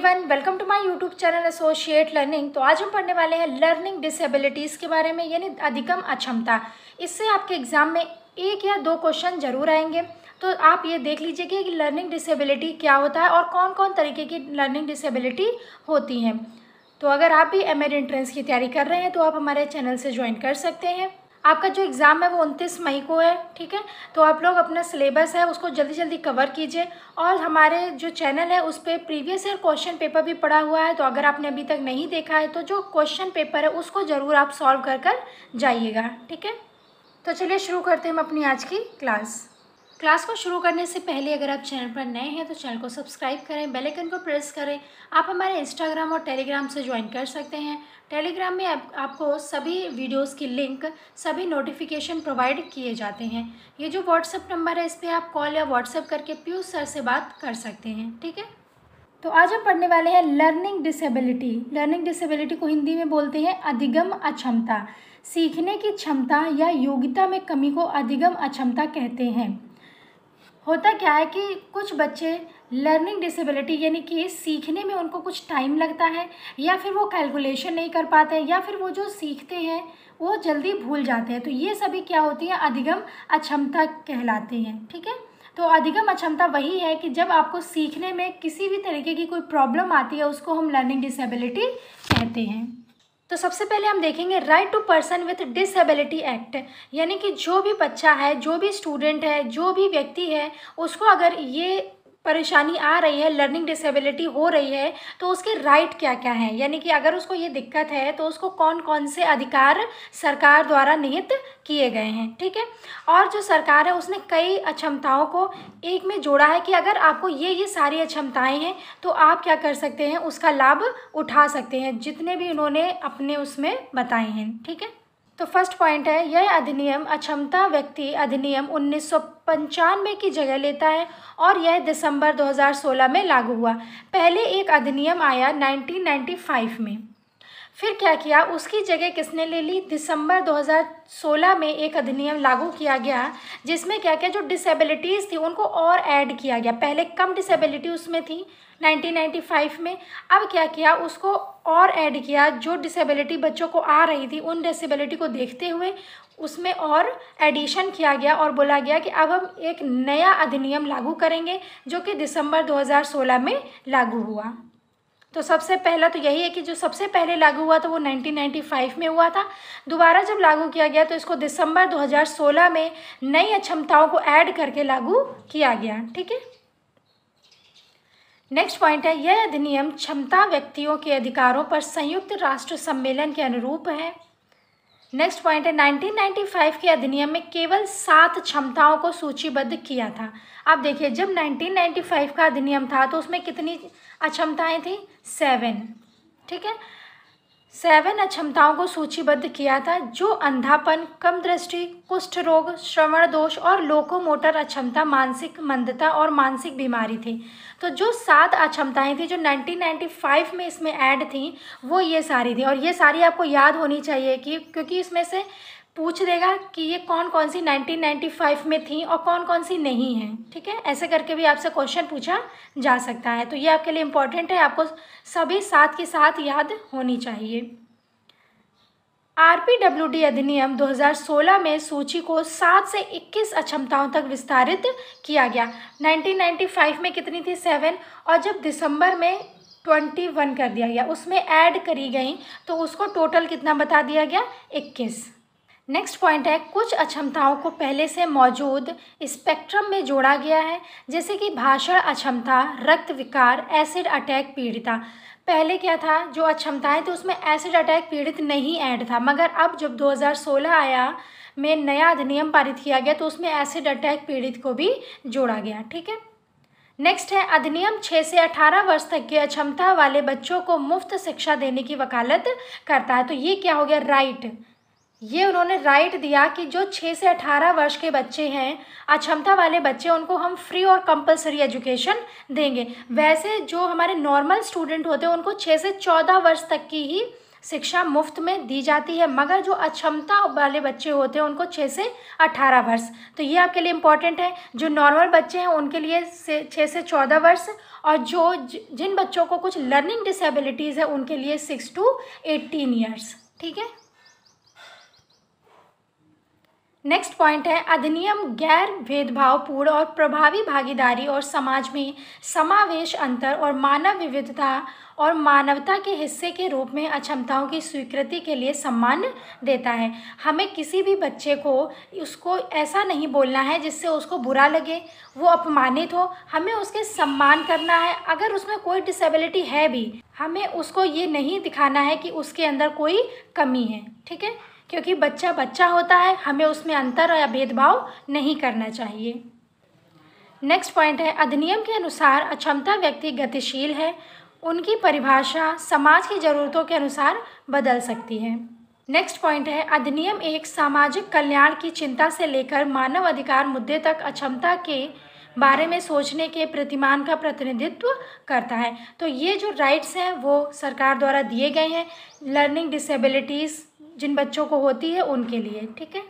Everyone, welcome to my YouTube channel associate learning. तो आज हम पढ़ने वाले हैं लर्निंग डिसेबिलिटीज़ के बारे में, यानी अधिगम अक्षमता। इससे आपके एग्जाम में 1 या 2 क्वेश्चन जरूर आएंगे। तो आप ये देख लीजिए कि लर्निंग डिसेबिलिटी क्या होता है और कौन कौन तरीके की लर्निंग डिसेबिलिटी होती हैं। तो अगर आप भी एमएड एंट्रेंस की तैयारी कर रहे हैं तो आप हमारे चैनल से ज्वाइन कर सकते हैं। आपका जो एग्ज़ाम है वो 29 मई को है, ठीक है। तो आप लोग अपना सिलेबस है उसको जल्दी जल्दी कवर कीजिए। और हमारे जो चैनल है उस पर प्रीवियस ईयर क्वेश्चन पेपर भी पड़ा हुआ है, तो अगर आपने अभी तक नहीं देखा है तो जो क्वेश्चन पेपर है उसको ज़रूर आप सॉल्व कर जाइएगा, ठीक है। तो चलिए शुरू करते हैं हम अपनी आज की क्लास को शुरू करने से पहले अगर आप चैनल पर नए हैं तो चैनल को सब्सक्राइब करें, बेल आइकन को प्रेस करें। आप हमारे इंस्टाग्राम और टेलीग्राम से ज्वाइन कर सकते हैं। टेलीग्राम में आपको सभी वीडियोस की लिंक, सभी नोटिफिकेशन प्रोवाइड किए जाते हैं। ये जो व्हाट्सएप नंबर है इस पर आप कॉल या व्हाट्सएप करके पीयूष सर से बात कर सकते हैं, ठीक है। तो आज हम पढ़ने वाले हैं लर्निंग डिसेबिलिटी। लर्निंग डिसेबिलिटी को हिंदी में बोलते हैं अधिगम अक्षमता। सीखने की क्षमता या योग्यता में कमी को अधिगम अक्षमता कहते हैं। होता क्या है कि कुछ बच्चे लर्निंग डिसेबिलिटी यानी कि सीखने में उनको कुछ टाइम लगता है, या फिर वो कैलकुलेशन नहीं कर पाते हैं, या फिर वो जो सीखते हैं वो जल्दी भूल जाते हैं। तो ये सभी क्या होती है, अधिगम अक्षमता कहलाते हैं, ठीक है। तो अधिगम अक्षमता वही है कि जब आपको सीखने में किसी भी तरीके की कोई प्रॉब्लम आती है उसको हम लर्निंग डिसेबिलिटी कहते हैं। तो सबसे पहले हम देखेंगे right to person with disability act, यानी कि जो भी बच्चा है, जो भी स्टूडेंट है, जो भी व्यक्ति है, उसको अगर ये परेशानी आ रही है, लर्निंग डिसेबिलिटी हो रही है, तो उसके राइट क्या क्या हैं, यानी कि अगर उसको ये दिक्कत है तो उसको कौन कौन से अधिकार सरकार द्वारा निहित किए गए हैं, ठीक है। और जो सरकार है उसने कई अक्षमताओं को एक में जोड़ा है कि अगर आपको ये सारी अक्षमताएं हैं तो आप क्या कर सकते हैं, उसका लाभ उठा सकते हैं, जितने भी उन्होंने अपने उसमें बताए हैं, ठीक है। तो फर्स्ट पॉइंट है, यह अधिनियम अक्षमता व्यक्ति अधिनियम 1995 की जगह लेता है और यह दिसंबर 2016 में लागू हुआ। पहले एक अधिनियम आया 1995 में, फिर क्या किया, उसकी जगह किसने ले ली, दिसंबर 2016 में एक अधिनियम लागू किया गया जिसमें क्या क्या जो डिसेबिलिटीज़ थी उनको और ऐड किया गया। पहले कम डिसेबिलिटी उसमें थी 1995 में, अब क्या किया, उसको और ऐड किया। जो डिसेबिलिटी बच्चों को आ रही थी उन डिसेबिलिटी को देखते हुए उसमें और एडिशन किया गया और बोला गया कि अब हम एक नया अधिनियम लागू करेंगे जो कि दिसंबर 2016 में लागू हुआ। तो सबसे पहला तो यही है कि जो सबसे पहले लागू हुआ था वो 1995 में हुआ था। दोबारा जब लागू किया गया तो इसको दिसंबर 2016 में नई अक्षमताओं को ऐड करके लागू किया गया, ठीक है। नेक्स्ट पॉइंट है, यह अधिनियम क्षमता व्यक्तियों के अधिकारों पर संयुक्त राष्ट्र सम्मेलन के अनुरूप है। नेक्स्ट पॉइंट है, 1995 के अधिनियम में केवल 7 क्षमताओं को सूचीबद्ध किया था। आप देखिए, जब 1995 का अधिनियम था तो उसमें कितनी अक्षमताएं थी, 7, ठीक है। 7 अक्षमताओं को सूचीबद्ध किया था, जो अंधापन, कम दृष्टि, कुष्ठ रोग, श्रवण दोष और लोकोमोटर अक्षमता, मानसिक मंदता और मानसिक बीमारी थी। तो जो 7 अक्षमताएं थी जो 1995 में इसमें ऐड थी वो ये सारी थी, और ये सारी आपको याद होनी चाहिए क्योंकि इसमें से पूछ देगा कि ये कौन कौन सी 1995 में थी और कौन कौन सी नहीं है, ठीक है। ऐसे करके भी आपसे क्वेश्चन पूछा जा सकता है, तो ये आपके लिए इम्पोर्टेंट है, आपको सभी 7 के साथ याद होनी चाहिए। आरपीडब्ल्यूडी अधिनियम 2016 में सूची को 7 से 21 अक्षमताओं तक विस्तारित किया गया। 1995 में कितनी थी, 7, और जब दिसंबर में 21 कर दिया गया, उसमें ऐड करी गई तो उसको टोटल कितना बता दिया गया, 21। नेक्स्ट पॉइंट है, कुछ अक्षमताओं को पहले से मौजूद स्पेक्ट्रम में जोड़ा गया है, जैसे कि भाषण अक्षमता, रक्त विकार, एसिड अटैक पीड़िता। पहले क्या था, जो अक्षमताएं थी उसमें एसिड अटैक पीड़ित नहीं ऐड था, मगर अब जब 2016 आया में नया अधिनियम पारित किया गया तो उसमें एसिड अटैक पीड़ित को भी जोड़ा गया, ठीक है। नेक्स्ट है, अधिनियम 6 से 18 वर्ष तक के अक्षमता वाले बच्चों को मुफ्त शिक्षा देने की वकालत करता है। तो ये क्या हो गया, राइट, ये उन्होंने राइट दिया कि जो 6 से 18 वर्ष के बच्चे हैं, अक्षमता वाले बच्चे, उनको हम फ्री और कंपलसरी एजुकेशन देंगे। वैसे जो हमारे नॉर्मल स्टूडेंट होते हैं उनको 6 से 14 वर्ष तक की ही शिक्षा मुफ्त में दी जाती है, मगर जो अक्षमता वाले बच्चे होते हैं उनको 6 से 18 वर्ष। तो ये आपके लिए इम्पॉर्टेंट है, जो नॉर्मल बच्चे हैं उनके लिए 6 से 14 वर्ष, और जिन बच्चों को कुछ लर्निंग डिसेबिलिटीज़ है उनके लिए 6 to 18 ईयर्स। ठीक है। नेक्स्ट पॉइंट है, अधिनियम गैर भेदभावपूर्ण और प्रभावी भागीदारी और समाज में समावेश, अंतर और मानव विविधता और मानवता के हिस्से के रूप में अक्षमताओं की स्वीकृति के लिए सम्मान देता है। हमें किसी भी बच्चे को उसको ऐसा नहीं बोलना है जिससे उसको बुरा लगे, वो अपमानित हो। हमें उसके सम्मान करना है। अगर उसमें कोई डिसेबिलिटी है भी, हमें उसको ये नहीं दिखाना है कि उसके अंदर कोई कमी है। ठीक है, क्योंकि बच्चा बच्चा होता है, हमें उसमें अंतर या भेदभाव नहीं करना चाहिए। नेक्स्ट पॉइंट है, अधिनियम के अनुसार अक्षमता व्यक्ति गतिशील है, उनकी परिभाषा समाज की ज़रूरतों के अनुसार बदल सकती है। नेक्स्ट पॉइंट है, अधिनियम एक सामाजिक कल्याण की चिंता से लेकर मानव अधिकार मुद्दे तक अक्षमता के बारे में सोचने के प्रतिमान का प्रतिनिधित्व करता है। तो ये जो राइट्स हैं वो सरकार द्वारा दिए गए हैं लर्निंग डिसेबिलिटीज़ जिन बच्चों को होती है उनके लिए। ठीक है।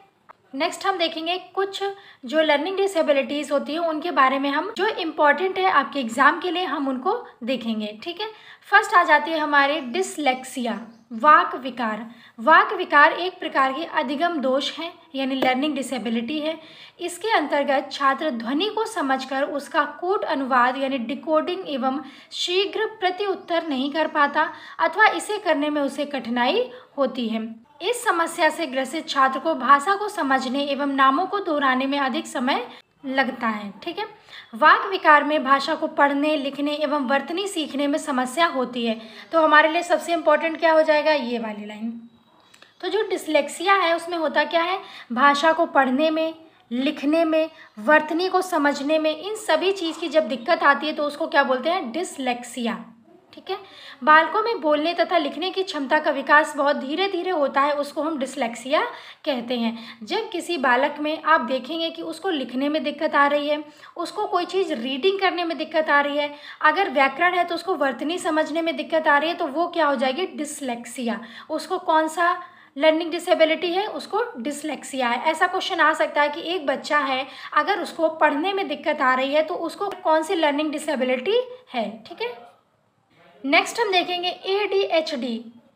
नेक्स्ट हम देखेंगे कुछ जो लर्निंग डिसेबिलिटीज़ होती हैं उनके बारे में, हम जो इम्पॉर्टेंट है आपके एग्ज़ाम के लिए हम उनको देखेंगे। ठीक है। फर्स्ट आ जाती है हमारे डिसलेक्सिया, वाक विकार। वाक विकार एक प्रकार की अधिगम दोष है, यानी लर्निंग डिसेबिलिटी है। इसके अंतर्गत छात्र ध्वनि को समझकर उसका कूट अनुवाद यानी डिकोडिंग एवं शीघ्र प्रति उत्तर नहीं कर पाता अथवा इसे करने में उसे कठिनाई होती है। इस समस्या से ग्रसित छात्र को भाषा को समझने एवं नामों को दोहराने में अधिक समय लगता है। ठीक है। वाक विकार में भाषा को पढ़ने, लिखने एवं वर्तनी सीखने में समस्या होती है। तो हमारे लिए सबसे इम्पोर्टेंट क्या हो जाएगा, ये वाली लाइन। तो जो डिसलेक्सिया है उसमें होता क्या है, भाषा को पढ़ने में, लिखने में, वर्तनी को समझने में, इन सभी चीज़ की जब दिक्कत आती है तो उसको क्या बोलते हैं, डिसलेक्सिया। ठीक है। बालकों में बोलने तथा लिखने की क्षमता का विकास बहुत धीरे धीरे होता है, उसको हम डिसलेक्सिया कहते हैं। जब किसी बालक में आप देखेंगे कि उसको लिखने में दिक्कत आ रही है, उसको कोई चीज़ रीडिंग करने में दिक्कत आ रही है, अगर व्याकरण है तो उसको वर्तनी समझने में दिक्कत आ रही है, तो वो क्या हो जाएगी, डिसलेक्सिया। उसको कौन सा लर्निंग डिसेबिलिटी है, उसको डिसलेक्सिया है। ऐसा क्वेश्चन आ सकता है कि एक बच्चा है, अगर उसको पढ़ने में दिक्कत आ रही है तो उसको कौन सी लर्निंग डिसेबिलिटी है। ठीक है। नेक्स्ट हम देखेंगे ADHD,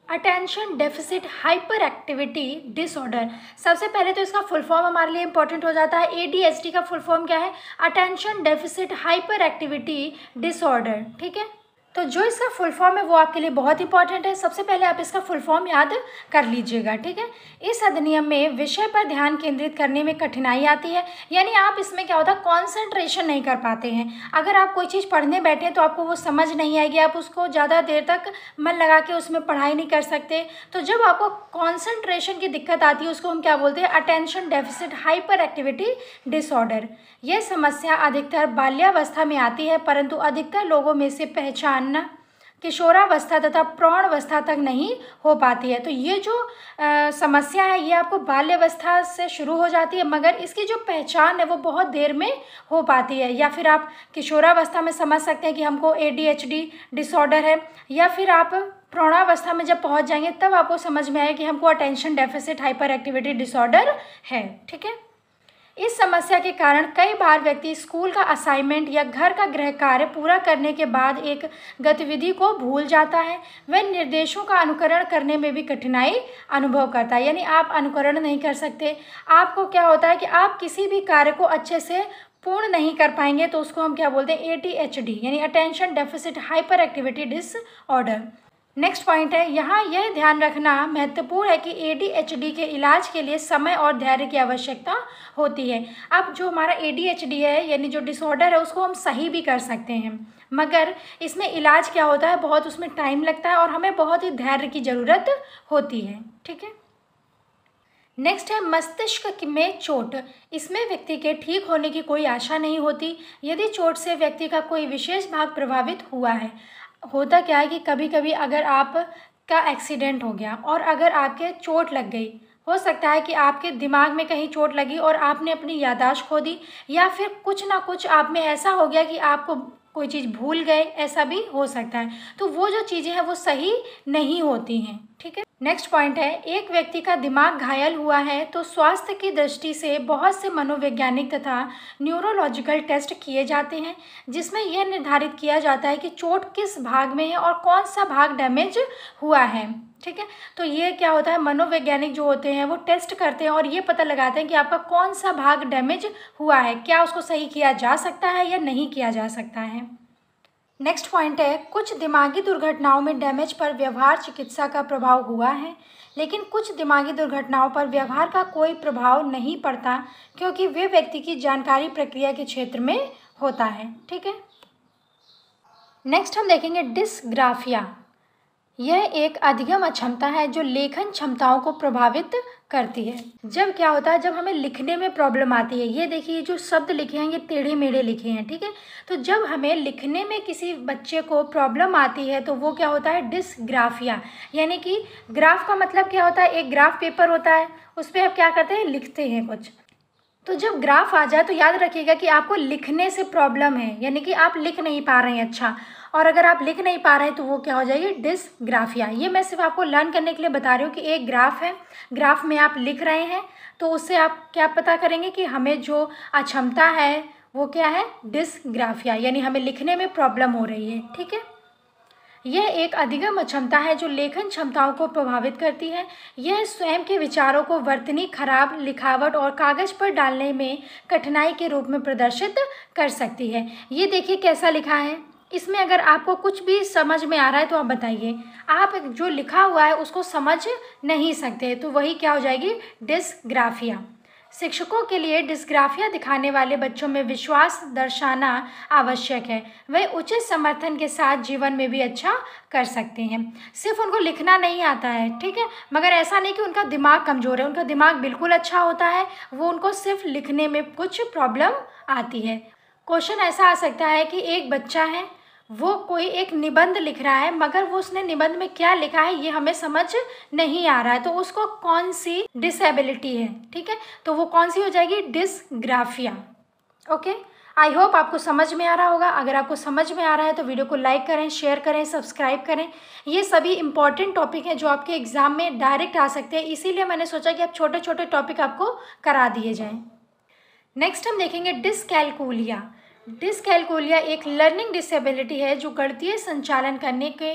attention deficit hyper activity disorder. सबसे पहले तो इसका फुल फॉर्म हमारे लिए इंपॉर्टेंट हो जाता है। ADHD का फुल फॉर्म क्या है, attention deficit hyper activity disorder. ठीक है। तो जो इसका फुल फॉर्म है वो आपके लिए बहुत इंपॉर्टेंट है। सबसे पहले आप इसका फुल फॉर्म याद कर लीजिएगा। ठीक है। इस अधिनियम में विषय पर ध्यान केंद्रित करने में कठिनाई आती है, यानी आप इसमें क्या होता है, कॉन्सेंट्रेशन नहीं कर पाते हैं। अगर आप कोई चीज़ पढ़ने बैठे तो आपको वो समझ नहीं आएगी, आप उसको ज़्यादा देर तक मन लगा के उसमें पढ़ाई नहीं कर सकते। तो जब आपको कॉन्सेंट्रेशन की दिक्कत आती है उसको हम क्या बोलते हैं, attention deficit hyper activity disorder. यह समस्या अधिकतर बाल्यावस्था में आती है, परंतु अधिकतर लोगों में से पहचानना किशोरावस्था तथा प्रौढ़ावस्था तक नहीं हो पाती है। तो ये जो समस्या है ये आपको बाल्यावस्था से शुरू हो जाती है, मगर इसकी जो पहचान है वो बहुत देर में हो पाती है। या फिर आप किशोरावस्था में समझ सकते हैं कि हमको ADHD डिसऑर्डर है, या फिर आप प्रौढ़ावस्था में जब पहुंच जाएंगे तब आपको समझ में आए कि हमको attention deficit hyper activity disorder है। ठीक है। इस समस्या के कारण कई बार व्यक्ति स्कूल का असाइनमेंट या घर का गृह कार्य पूरा करने के बाद एक गतिविधि को भूल जाता है। वह निर्देशों का अनुकरण करने में भी कठिनाई अनुभव करता है, यानी आप अनुकरण नहीं कर सकते। आपको क्या होता है कि आप किसी भी कार्य को अच्छे से पूर्ण नहीं कर पाएंगे, तो उसको हम क्या बोलते हैं, ADHD यानी attention deficit hyper activity disorder. Next point है, यहाँ यह ध्यान रखना महत्वपूर्ण है कि ADHD के इलाज के लिए समय और धैर्य की आवश्यकता होती है। अब जो हमारा ADHD है यानी जो डिसऑर्डर है उसको हम सही भी कर सकते हैं, मगर इसमें इलाज क्या होता है, बहुत उसमें टाइम लगता है और हमें बहुत ही धैर्य की ज़रूरत होती है। ठीक है। नेक्स्ट है मस्तिष्क में चोट। इसमें व्यक्ति के ठीक होने की कोई आशा नहीं होती। यदि चोट से व्यक्ति का कोई विशेष भाग प्रभावित हुआ है, होता क्या है कि कभी कभी अगर आप का एक्सीडेंट हो गया और अगर आपके चोट लग गई, हो सकता है कि आपके दिमाग में कहीं चोट लगी और आपने अपनी याददाश्त खो दी, या फिर कुछ ना कुछ आप में ऐसा हो गया कि आपको कोई चीज़ भूल गए, ऐसा भी हो सकता है। तो वो जो चीज़ें हैं वो सही नहीं होती हैं। ठीक है। नेक्स्ट पॉइंट है, एक व्यक्ति का दिमाग घायल हुआ है तो स्वास्थ्य की दृष्टि से बहुत से मनोवैज्ञानिक तथा न्यूरोलॉजिकल टेस्ट किए जाते हैं, जिसमें यह निर्धारित किया जाता है कि चोट किस भाग में है और कौन सा भाग डैमेज हुआ है। ठीक है, तो ये क्या होता है, मनोवैज्ञानिक जो होते हैं वो टेस्ट करते हैं और ये पता लगाते हैं कि आपका कौन सा भाग डैमेज हुआ है, क्या उसको सही किया जा सकता है या नहीं किया जा सकता है। नेक्स्ट पॉइंट है, कुछ दिमागी दुर्घटनाओं में डैमेज पर व्यवहार चिकित्सा का प्रभाव हुआ है, लेकिन कुछ दिमागी दुर्घटनाओं पर व्यवहार का कोई प्रभाव नहीं पड़ता क्योंकि वे व्यक्ति की जानकारी प्रक्रिया के क्षेत्र में होता है। ठीक है, नेक्स्ट हम देखेंगे डिस्ग्राफिया। यह एक अधिगम अक्षमता है जो लेखन क्षमताओं को प्रभावित करती है। जब क्या होता है, जब हमें लिखने में प्रॉब्लम आती है, ये देखिए जो शब्द लिखे हैं ये टेढ़े मेढ़े लिखे हैं। ठीक है, तो जब हमें लिखने में किसी बच्चे को प्रॉब्लम आती है तो वो क्या होता है, डिस्ग्राफिया। यानी कि ग्राफ का मतलब क्या होता है, एक ग्राफ पेपर होता है, उस पर आप क्या करते हैं, लिखते हैं कुछ। तो जब ग्राफ आ जाए तो याद रखिएगा कि आपको लिखने से प्रॉब्लम है, यानी कि आप लिख नहीं पा रहे हैं अच्छा, और अगर आप लिख नहीं पा रहे हैं तो वो क्या हो जाएगी, डिस्ग्राफिया। ये मैं सिर्फ आपको लर्न करने के लिए बता रही हूँ कि एक ग्राफ है, ग्राफ में आप लिख रहे हैं तो उससे आप क्या पता करेंगे कि हमें जो अक्षमता है वो क्या है, डिस्ग्राफिया, यानी हमें लिखने में प्रॉब्लम हो रही है। ठीक है, यह एक अधिगम अक्षमता है जो लेखन क्षमताओं को प्रभावित करती है। यह स्वयं के विचारों को वर्तनी, खराब लिखावट और कागज पर डालने में कठिनाई के रूप में प्रदर्शित कर सकती है। ये देखिए कैसा लिखा है, इसमें अगर आपको कुछ भी समझ में आ रहा है तो आप बताइए। आप जो लिखा हुआ है उसको समझ नहीं सकते तो वही क्या हो जाएगी, डिस्ग्राफिया। शिक्षकों के लिए डिस्ग्राफिया दिखाने वाले बच्चों में विश्वास दर्शाना आवश्यक है। वे उचित समर्थन के साथ जीवन में भी अच्छा कर सकते हैं। सिर्फ उनको लिखना नहीं आता है, ठीक है, मगर ऐसा नहीं कि उनका दिमाग कमज़ोर है, उनका दिमाग बिल्कुल अच्छा होता है, वो उनको सिर्फ लिखने में कुछ प्रॉब्लम आती है। क्वेश्चन ऐसा आ सकता है कि एक बच्चा है, वो कोई एक निबंध लिख रहा है, मगर वो उसने निबंध में क्या लिखा है ये हमें समझ नहीं आ रहा है, तो उसको कौन सी डिसेबिलिटी है। ठीक है, तो वो कौन सी हो जाएगी, डिस्ग्राफिया। ओके, आई होप आपको समझ में आ रहा होगा। अगर आपको समझ में आ रहा है तो वीडियो को लाइक करें, शेयर करें, सब्सक्राइब करें। ये सभी इंपॉर्टेंट टॉपिक हैं जो आपके एग्जाम में डायरेक्ट आ सकते हैं, इसीलिए मैंने सोचा कि आप छोटे छोटे टॉपिक आपको करा दिए जाएँ। नेक्स्ट हम देखेंगे डिसकैलकुलिया। डिसकैलकुलिया एक लर्निंग डिसेबिलिटी है जो गणितीय संचालन करने के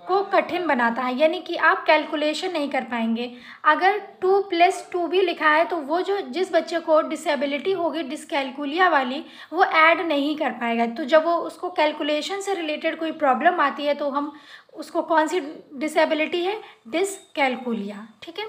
को कठिन बनाता है, यानी कि आप कैलकुलेशन नहीं कर पाएंगे। अगर 2+2 भी लिखा है तो वो जो जिस बच्चे को डिसेबिलिटी होगी डिसकैलकुलिया वाली, वो ऐड नहीं कर पाएगा। तो जब वो उसको कैलकुलेशन से रिलेटेड कोई प्रॉब्लम आती है तो हम उसको कौन सी डिसेबिलिटी है, डिसकैलकुलिया। ठीक है,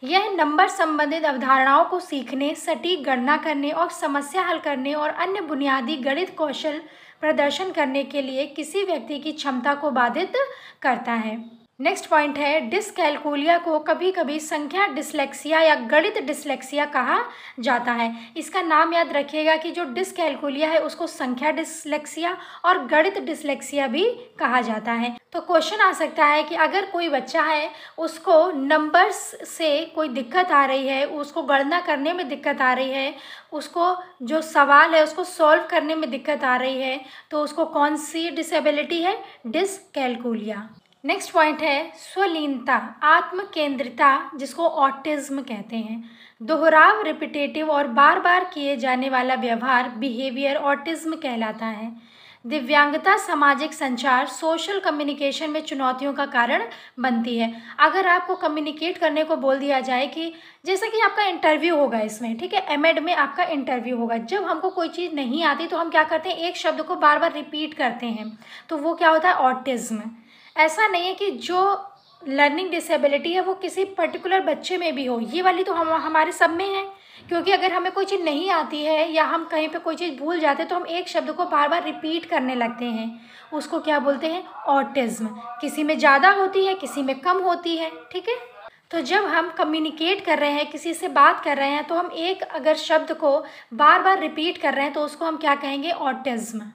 यह नंबर संबंधित अवधारणाओं को सीखने, सटीक गणना करने और समस्या हल करने और अन्य बुनियादी गणित कौशल प्रदर्शन करने के लिए किसी व्यक्ति की क्षमता को बाधित करता है। नेक्स्ट पॉइंट है, डिसकैलकुलिया को कभी कभी संख्या डिसलेक्सिया या गणित डिसलेक्सिया कहा जाता है। इसका नाम याद रखिएगा कि जो डिसकैलकुलिया है उसको संख्या डिसलेक्सिया और गणित डिसलेक्सिया भी कहा जाता है। तो क्वेश्चन आ सकता है कि अगर कोई बच्चा है, उसको नंबर्स से कोई दिक्कत आ रही है, उसको गणना करने में दिक्कत आ रही है, उसको जो सवाल है उसको सॉल्व करने में दिक्कत आ रही है, तो उसको कौन सी डिसेबिलिटी है, डिसकैलकुलिया। नेक्स्ट पॉइंट है स्वलीनता, आत्मकेंद्रिता, जिसको ऑटिज्म कहते हैं। दोहराव, रिपीटेटिव और बार बार किए जाने वाला व्यवहार बिहेवियर ऑटिज्म कहलाता है। दिव्यांगता सामाजिक संचार, सोशल कम्युनिकेशन में चुनौतियों का कारण बनती है। अगर आपको कम्युनिकेट करने को बोल दिया जाए कि जैसे कि आपका इंटरव्यू होगा इसमें, ठीक है, एमएड में आपका इंटरव्यू होगा, जब हमको कोई चीज़ नहीं आती तो हम क्या करते हैं, एक शब्द को बार बार रिपीट करते हैं, तो वो क्या होता है, ऑटिज्म। ऐसा नहीं है कि जो लर्निंग डिसेबिलिटी है वो किसी पर्टिकुलर बच्चे में भी हो, ये वाली तो हमारे सब में है, क्योंकि अगर हमें कोई चीज़ नहीं आती है या हम कहीं पे कोई चीज़ भूल जाते हैं तो हम एक शब्द को बार बार रिपीट करने लगते हैं, उसको क्या बोलते हैं, ऑटिज्म। किसी में ज़्यादा होती है, किसी में कम होती है। ठीक है, तो जब हम कम्युनिकेट कर रहे हैं, किसी से बात कर रहे हैं, तो हम एक अगर शब्द को बार बार रिपीट कर रहे हैं तो उसको हम क्या कहेंगे, ऑटिज्म।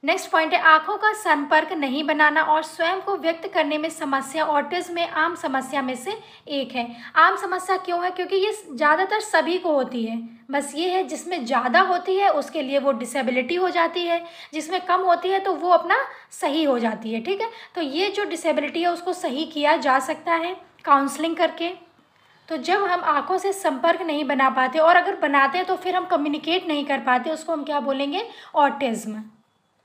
नेक्स्ट पॉइंट है आँखों का संपर्क नहीं बनाना और स्वयं को व्यक्त करने में समस्या ऑटिज्म में आम समस्या में से एक है। आम समस्या क्यों है? क्योंकि ये ज़्यादातर सभी को होती है, बस ये है जिसमें ज़्यादा होती है उसके लिए वो डिसेबिलिटी हो जाती है, जिसमें कम होती है तो वो अपना सही हो जाती है। ठीक है, तो ये जो डिसेबिलिटी है उसको सही किया जा सकता है काउंसलिंग करके। तो जब हम आँखों से संपर्क नहीं बना पाते और अगर बनाते हैं तो फिर हम कम्युनिकेट नहीं कर पाते, उसको हम क्या बोलेंगे? ऑटिज्म।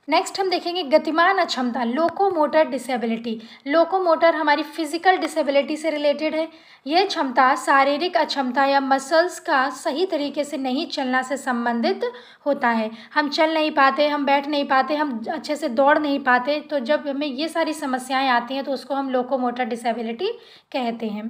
नेक्स्ट हम देखेंगे गतिमान अक्षमता, लोकोमोटर डिसेबिलिटी। लोकोमोटर हमारी फिजिकल डिसेबिलिटी से रिलेटेड है। यह क्षमता शारीरिक अक्षमता या मसल्स का सही तरीके से नहीं चलना से संबंधित होता है। हम चल नहीं पाते, हम बैठ नहीं पाते, हम अच्छे से दौड़ नहीं पाते, तो जब हमें ये सारी समस्याएं आती हैं तो उसको हम लोकोमोटर डिसेबिलिटी कहते हैं।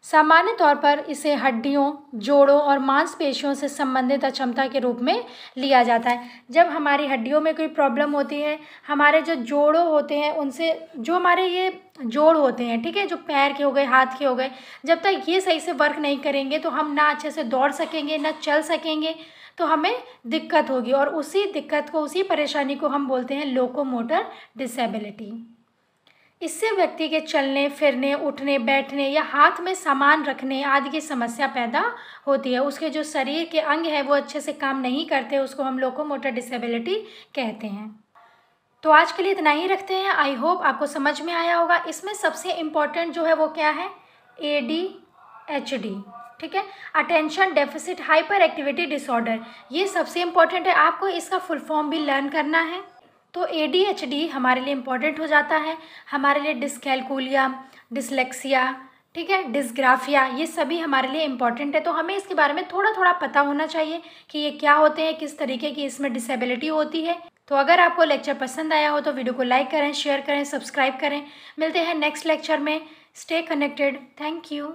सामान्य तौर पर इसे हड्डियों, जोड़ों और मांसपेशियों से संबंधित अक्षमता के रूप में लिया जाता है। जब हमारी हड्डियों में कोई प्रॉब्लम होती है, हमारे जो जोड़ों होते हैं उनसे, जो हमारे ये जोड़ होते हैं, ठीक है, जो पैर के हो गए, हाथ के हो गए, जब तक ये सही से वर्क नहीं करेंगे तो हम ना अच्छे से दौड़ सकेंगे, ना चल सकेंगे, तो हमें दिक्कत होगी और उसी दिक्कत को, उसी परेशानी को हम बोलते हैं लोकोमोटर डिसेबिलिटी। इससे व्यक्ति के चलने फिरने, उठने बैठने या हाथ में सामान रखने आदि की समस्या पैदा होती है। उसके जो शरीर के अंग हैं वो अच्छे से काम नहीं करते, उसको हम लोकोमोटर डिसेबिलिटी कहते हैं। तो आज के लिए इतना ही रखते हैं। आई होप आपको समझ में आया होगा। इसमें सबसे इम्पॉर्टेंट जो है वो क्या है? ADHD, ठीक है, attention deficit hyper activity disorder. ये सबसे इम्पॉर्टेंट है, आपको इसका फुल फॉर्म भी लर्न करना है। तो ADHD हमारे लिए इम्पॉर्टेंट हो जाता है। हमारे लिए डिस्कैलकुलिया, डिसलेक्सिया, ठीक है, डिस्ग्राफिया, ये सभी हमारे लिए इम्पॉर्टेंट है। तो हमें इसके बारे में थोड़ा थोड़ा पता होना चाहिए कि ये क्या होते हैं, किस तरीके की इसमें डिसेबिलिटी होती है। तो अगर आपको लेक्चर पसंद आया हो तो वीडियो को लाइक करें, शेयर करें, सब्सक्राइब करें। मिलते हैं नेक्स्ट लेक्चर में। Stay connected. Thank you.